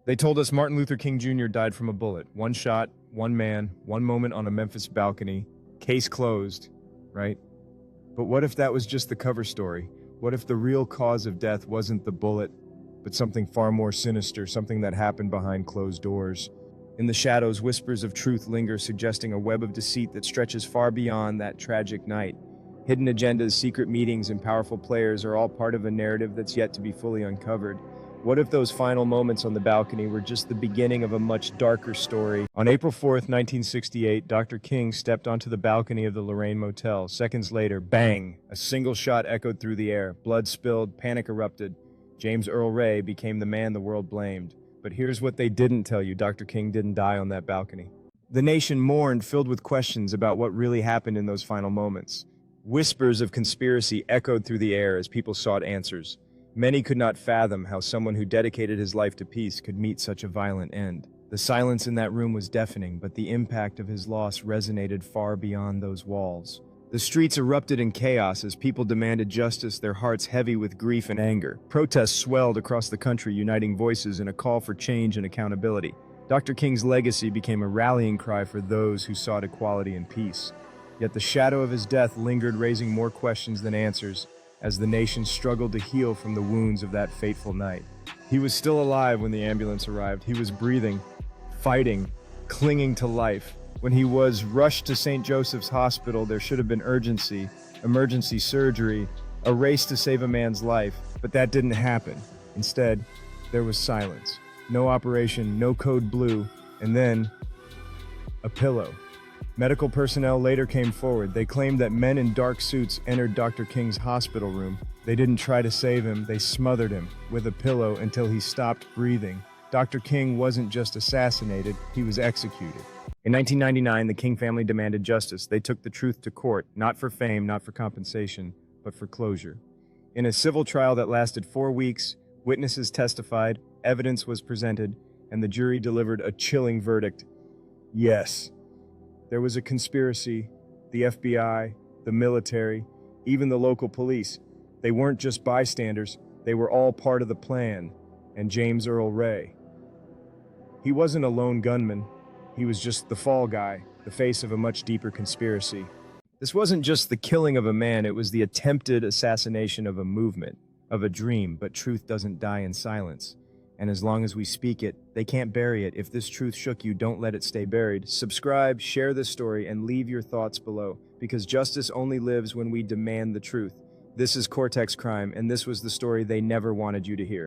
They told us Martin Luther King Jr. died from a bullet. One shot, one man, one moment on a Memphis balcony. Case closed, right? But what if that was just the cover story? What if the real cause of death wasn't the bullet, but something far more sinister, something that happened behind closed doors? In the shadows, whispers of truth linger, suggesting a web of deceit that stretches far beyond that tragic night. Hidden agendas, secret meetings, and powerful players are all part of a narrative that's yet to be fully uncovered. What if those final moments on the balcony were just the beginning of a much darker story? On April 4th, 1968, Dr. King stepped onto the balcony of the Lorraine Motel. Seconds later, bang! A single shot echoed through the air. Blood spilled, panic erupted. James Earl Ray became the man the world blamed. But here's what they didn't tell you: Dr. King didn't die on that balcony. The nation mourned, filled with questions about what really happened in those final moments. Whispers of conspiracy echoed through the air as people sought answers. Many could not fathom how someone who dedicated his life to peace could meet such a violent end. The silence in that room was deafening, but the impact of his loss resonated far beyond those walls. The streets erupted in chaos as people demanded justice, their hearts heavy with grief and anger. Protests swelled across the country, uniting voices in a call for change and accountability. Dr. King's legacy became a rallying cry for those who sought equality and peace. Yet the shadow of his death lingered, raising more questions than answers, as the nation struggled to heal from the wounds of that fateful night. He was still alive when the ambulance arrived. He was breathing, fighting, clinging to life. When he was rushed to St. Joseph's Hospital, there should have been urgency, emergency surgery, a race to save a man's life, but that didn't happen. Instead, there was silence. No operation, no code blue, and then a pillow. Medical personnel later came forward. They claimed that men in dark suits entered Dr. King's hospital room. They didn't try to save him, they smothered him with a pillow until he stopped breathing. Dr. King wasn't just assassinated, he was executed. In 1999, the King family demanded justice. They took the truth to court, not for fame, not for compensation, but for closure. In a civil trial that lasted 4 weeks, witnesses testified, evidence was presented, and the jury delivered a chilling verdict. Yes. There was a conspiracy. The FBI, the military, even the local police. They weren't just bystanders, they were all part of the plan. And James Earl Ray, he wasn't a lone gunman. He was just the fall guy, the face of a much deeper conspiracy. This wasn't just the killing of a man, it was the attempted assassination of a movement, of a dream, but truth doesn't die in silence. And as long as we speak it, they can't bury it. If this truth shook you, don't let it stay buried. Subscribe, share this story, and leave your thoughts below, because justice only lives when we demand the truth. This is Cortex Crime, and this was the story they never wanted you to hear.